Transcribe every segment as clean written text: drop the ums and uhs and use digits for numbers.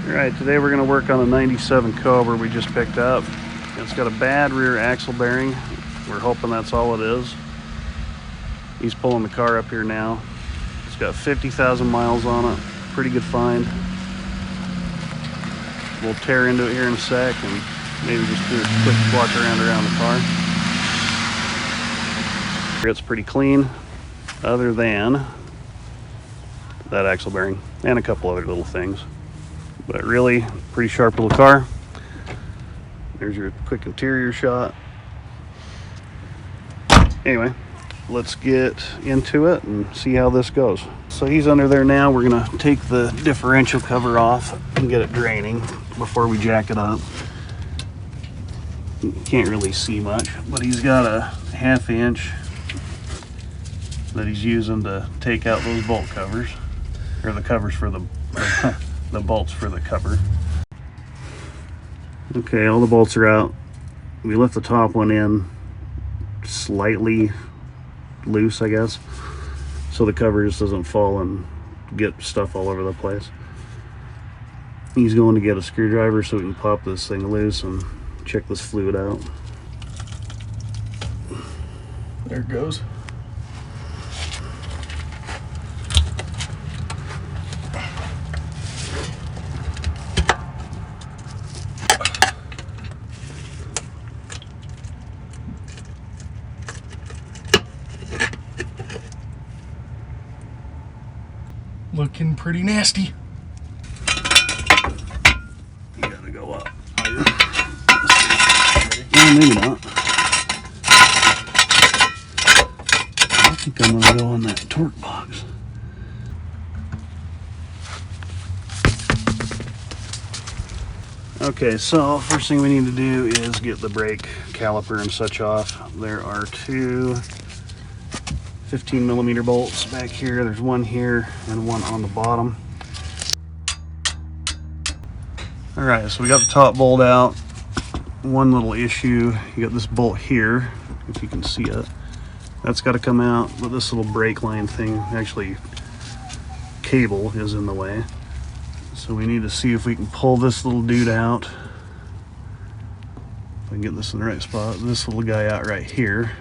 Alright, today we're going to work on a 97 Cobra we just picked up. It's got a bad rear axle bearing. We're hoping that's all it is. He's pulling the car up here now. It's got 50,000 miles on it. Pretty good find. We'll tear into it here in a sec and maybe just do a quick walk around the car. It's pretty clean, other than that axle bearing and a couple other little things. But really, pretty sharp little car. There's your quick interior shot. Anyway, let's get into it and see how this goes. So he's under there now. We're gonna take the differential cover off and get it draining before we jack it up. You can't really see much, but he's got a 1/2 inch that he's using to take out those bolt covers, or the covers for the the bolts for the cover. Okay, all the bolts are out. We left the top one in slightly loose, I guess, so the cover just doesn't fall and get stuff all over the place. He's going to get a screwdriver so we can pop this thing loose and check this fluid out. There it goes. Looking pretty nasty. You gotta go up higher. No, maybe not. I think I'm gonna go on that torque box. Okay, so first thing we need to do is get the brake caliper and such off. There are two 15mm bolts back here. There's one here and one on the bottom. All right, so we got the top bolt out. One little issue, you got this bolt here, if you can see it. That's got to come out, but this little brake line thing, actually cable, is in the way. So we need to see if we can pull this little dude out. If I can get this in the right spot. This little guy out right here,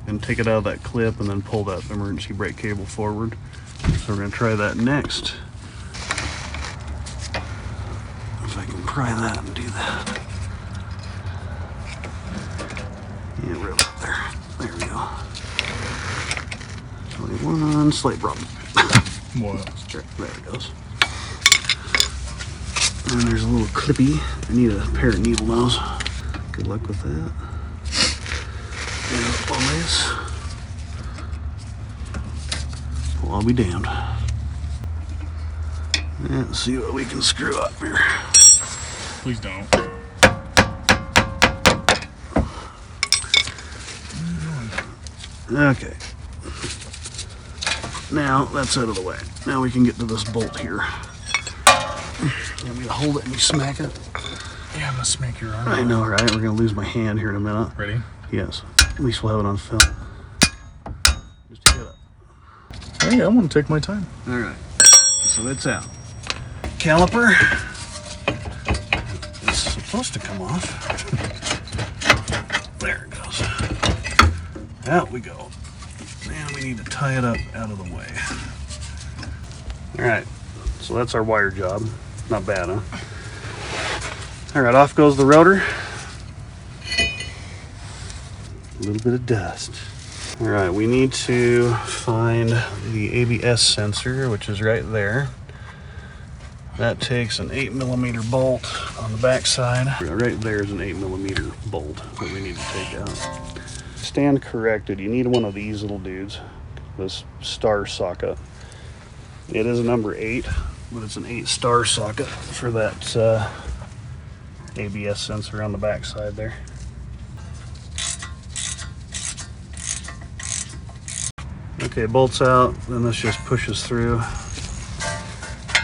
and take it out of that clip and then pull that emergency brake cable forward. So we're going to try that next. If I can pry that and do that. Yeah, right up there. There we go. 21, slight problem. What? There it goes. And there's a little clippy. I need a pair of needle nose. Good luck with that. And on this, well, I'll be damned. And let's see what we can screw up here. Please don't. Okay. Now that's out of the way. Now we can get to this bolt here. You want me to hold it and you smack it? Yeah, I'm gonna smack your arm. I know, right? We're gonna lose my hand here in a minute. Ready? Yes. At least we'll have it on film. Just to get it. Hey, I want to take my time. All right. So it's out. Caliper is supposed to come off. There it goes. Out we go. And we need to tie it up out of the way. All right. So that's our wire job. Not bad, huh? All right, off goes the rotor. A little bit of dust. All right, we need to find the ABS sensor, which is right there. That takes an 8mm bolt on the back side. Right there is an 8mm bolt that we need to take out. Stand corrected, you need one of these little dudes, this star socket. It is a number 8, but it's an 8-star socket for that ABS sensor on the back side there. Okay, bolts out, then this just pushes through,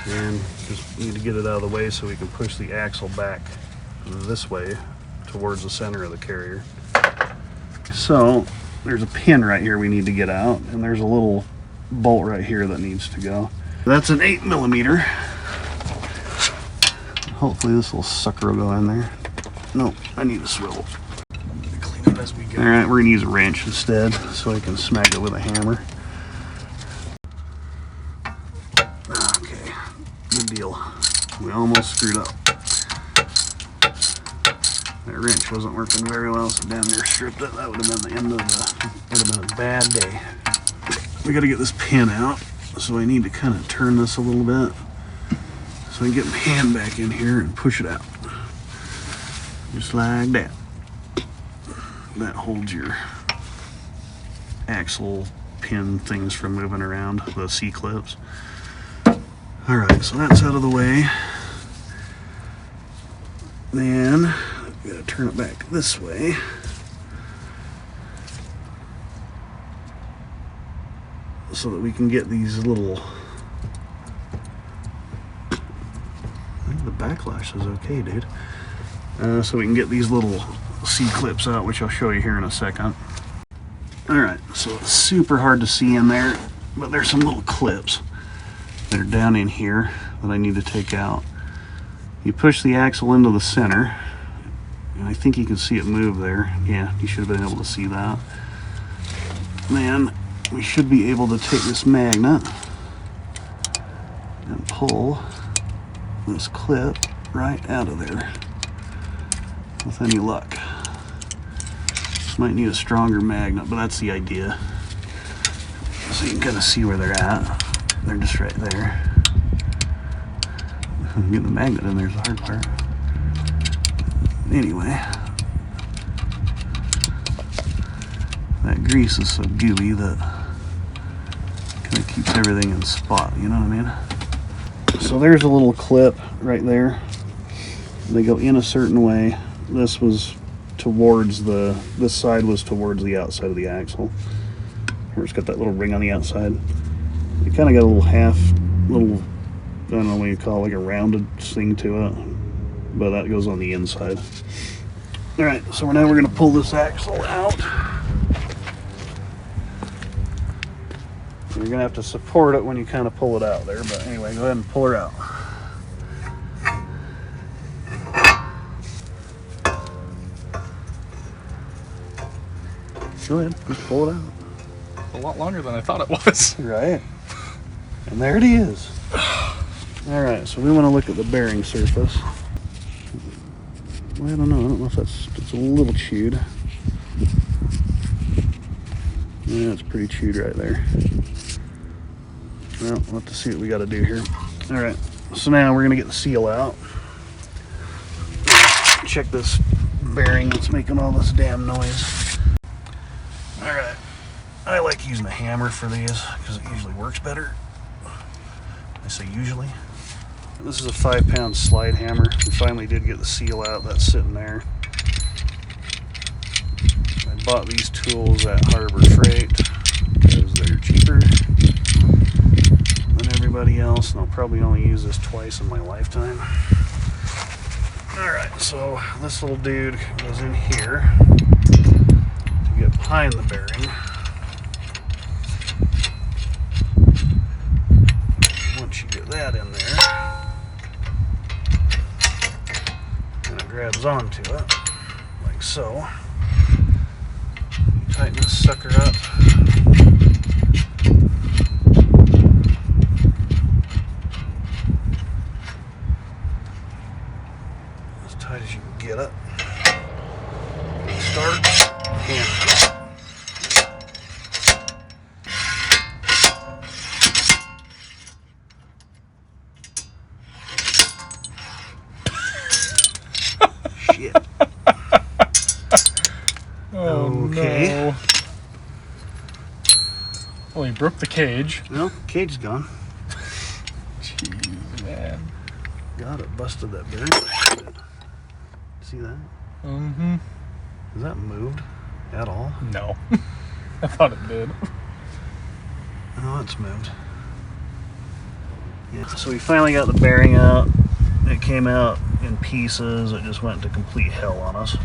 and just need to get it out of the way so we can push the axle back this way towards the center of the carrier. So there's a pin right here we need to get out, and there's a little bolt right here that needs to go. That's an 8mm. Hopefully this little sucker will go in there. No, I need a swivel. Clean up as we go. Alright, we're going to use a wrench instead so I can smack it with a hammer. Okay, good deal. We almost screwed up. That wrench wasn't working very well, so damn near stripped it. That would have been the end of the, would have been a bad day. We got to get this pin out, so I need to kind of turn this a little bit so I can get my hand back in here and push it out. Just like that. That holds your axle pin things from moving around, the C-clips. Alright, so that's out of the way. Then, we gotta turn it back this way. So that we can get these little... I think the backlash is okay, dude. So we can get these little C-clips out, which I'll show you here in a second. Alright, so it's super hard to see in there, but there's some little clips that are down in here that I need to take out. You push the axle into the center, and I think you can see it move there. Yeah, you should have been able to see that. Then we should be able to take this magnet and pull this clip right out of there with any luck. This might need a stronger magnet, but that's the idea. So you can kind of see where they're at. They're just right there. Getting the magnet in there is the hard part. Anyway, that grease is so gooey that kind of keeps everything in spot, you know what I mean? So there's a little clip right there. They go in a certain way. This was towards the, this side was towards the outside of the axle. Where it's got that little ring on the outside. You kind of got a little half, little, I don't know what you call it, like a rounded thing to it. But that goes on the inside. Alright, so now we're going to pull this axle out. You're going to have to support it when you kind of pull it out there. But anyway, go ahead and pull her out. Go ahead, just pull it out. A lot longer than I thought it was. Right. And there it is. Alright, so we want to look at the bearing surface. Well, I don't know if it's a little chewed. Yeah, it's pretty chewed right there. Well, we'll have to see what we got to do here. Alright, so now we're going to get the seal out. Check this bearing that's making all this damn noise. Alright, I like using a hammer for these because it usually works better. I say usually. This is a 5-pound slide hammer. We finally did get the seal out. That's sitting there. I bought these tools at Harbor Freight because they're cheaper than everybody else, and I'll probably only use this twice in my lifetime. Alright, so this little dude goes in here to get behind the bearing. Once you get that in there, and it grabs onto it, like so. You tighten this sucker up. As tight as you can get it. Start, and shit. Oh, okay. no. Well, he broke the cage. Well, cage is gone. Jeez, man. God, it busted that bearing. See that? Mm-hmm. Is that moved at all? No. I thought it did. Oh, it's moved. Yeah. So we finally got the bearing out. It came out in pieces. It just went to complete hell on us,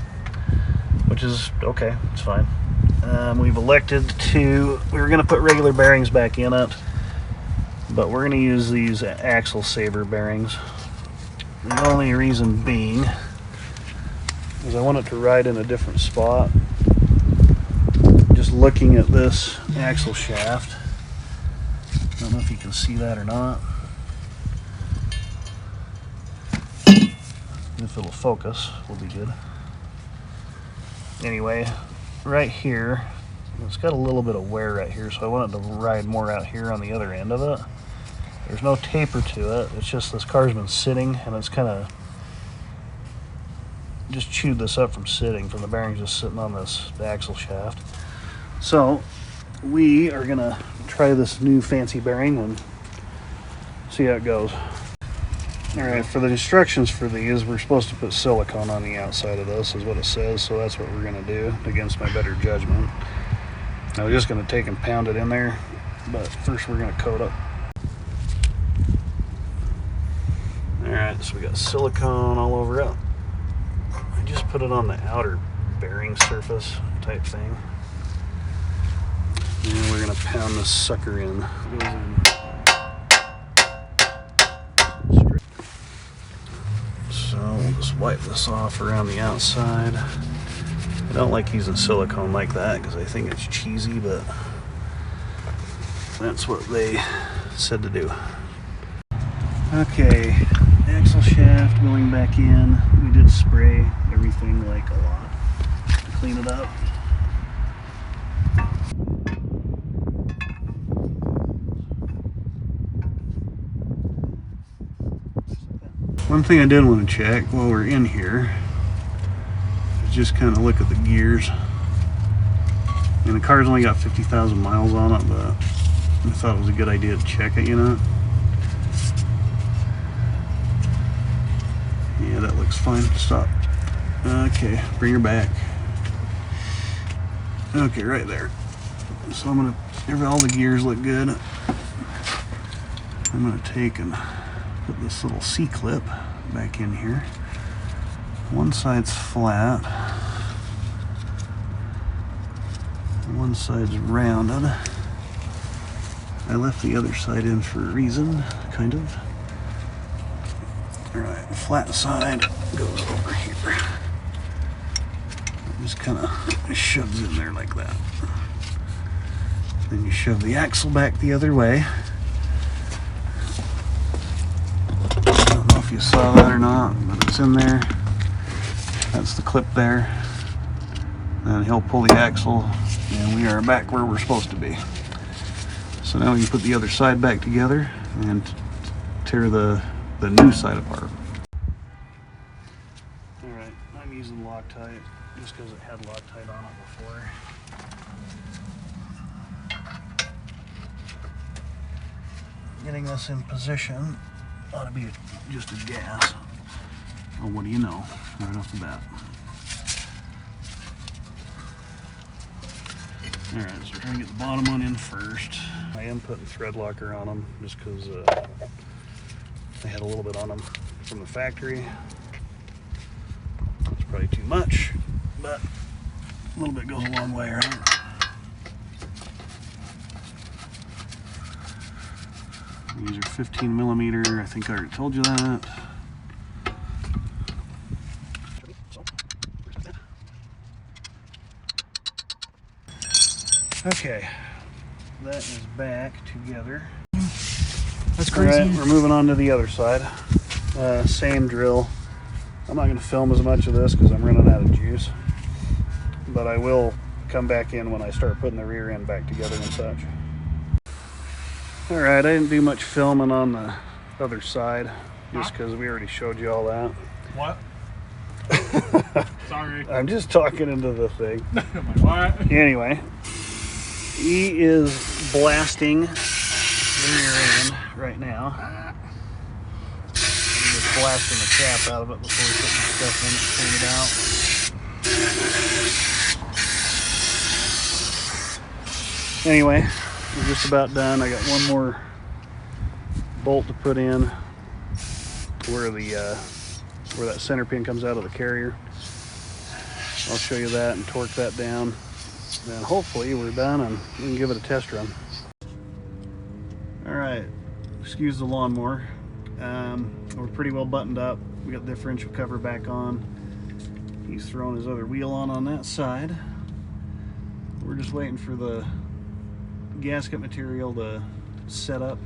which is okay. It's fine. We've elected to, we were going to put regular bearings back in it, but we're going to use these axle saver bearings. The only reason being is I want it to ride in a different spot. Just looking at this axle shaft, I don't know if you can see that or not. If it'll focus, will be good. Anyway, right here, it's got a little bit of wear right here, so I want it to ride more out here on the other end of it. There's no taper to it. It's just this car's been sitting, and it's kind of just chewed this up from sitting, from the bearings just sitting on this axle shaft. So we are gonna try this new fancy bearing and see how it goes. All right, for the instructions for these, we're supposed to put silicone on the outside of this, is what it says, so that's what we're gonna do against my better judgment. I was just gonna take and pound it in there, but first we're gonna coat it. All right, so we got silicone all over it. I just put it on the outer bearing surface type thing. And we're gonna pound this sucker in. It goes in. So we'll just wipe this off around the outside. I don't like using silicone like that because I think it's cheesy, but that's what they said to do. Okay, axle shaft going back in. We did spray everything like a lot to clean it up. One thing I did want to check while we're in here is just kind of look at the gears. And the car's only got 50,000 miles on it, but I thought it was a good idea to check it, you know. Yeah, that looks fine. Stop. Okay, bring her back. Okay, right there. So I'm gonna, if all the gears look good, I'm gonna take and put this little C-clip back in here. One side's flat, one side's rounded. I left the other side in for a reason, kind of. Alright, flat side goes over here. It just kind of shoves in there like that. Then you shove the axle back the other way. If you saw that or not, but it's in there. That's the clip there. And he'll pull the axle, and we are back where we're supposed to be. So now we can put the other side back together and tear the new side apart. Alright, I'm using Loctite just because it had Loctite on it before. Getting this in position ought to be just a gas. Oh, what do you know, right off the bat. Alright, so we're trying to get the bottom one in first. I am putting thread locker on them just because I had a little bit on them from the factory. That's probably too much, but a little bit goes a long way, right? These are 15 millimeter. I think I already told you that. Okay, that is back together. That's crazy. All right, we're moving on to the other side. Same drill. I'm not going to film as much of this because I'm running out of juice, but I will come back in when I start putting the rear end back together and such. Alright, I didn't do much filming on the other side just because we already showed you all that. What? Sorry. I'm just talking into the thing. What? Anyway, he is blasting the rear end right now. I'm just blasting the cap out of it before we put the stuff in and clean it out. Anyway, we're just about done. I got one more bolt to put in where that center pin comes out of the carrier. I'll show you that and torque that down. And hopefully we're done and we can give it a test run. All right, excuse the lawnmower. We're pretty well buttoned up. We got the differential cover back on. He's throwing his other wheel on that side. We're just waiting for the gasket material to set up,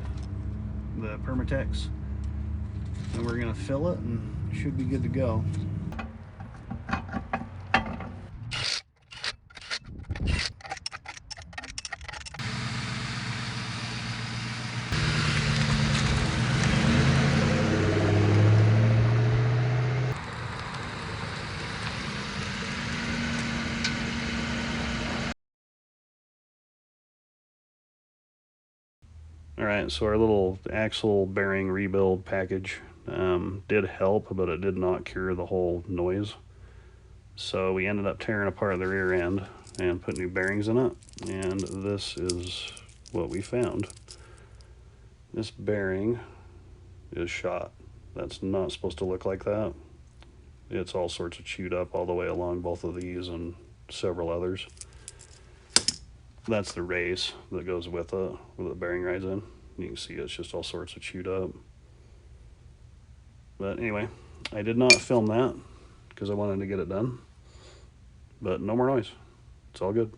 the Permatex, and we're gonna fill it and should be good to go. Alright, so our little axle bearing rebuild package did help, but it did not cure the whole noise. So we ended up tearing apart the rear end and put new bearings in it, and this is what we found. This bearing is shot. That's not supposed to look like that. It's all sorts of chewed up all the way along both of these and several others. That's the race that goes with it, where the bearing rides in. You can see it's just all sorts of chewed up. But anyway, I did not film that because I wanted to get it done. But no more noise. It's all good.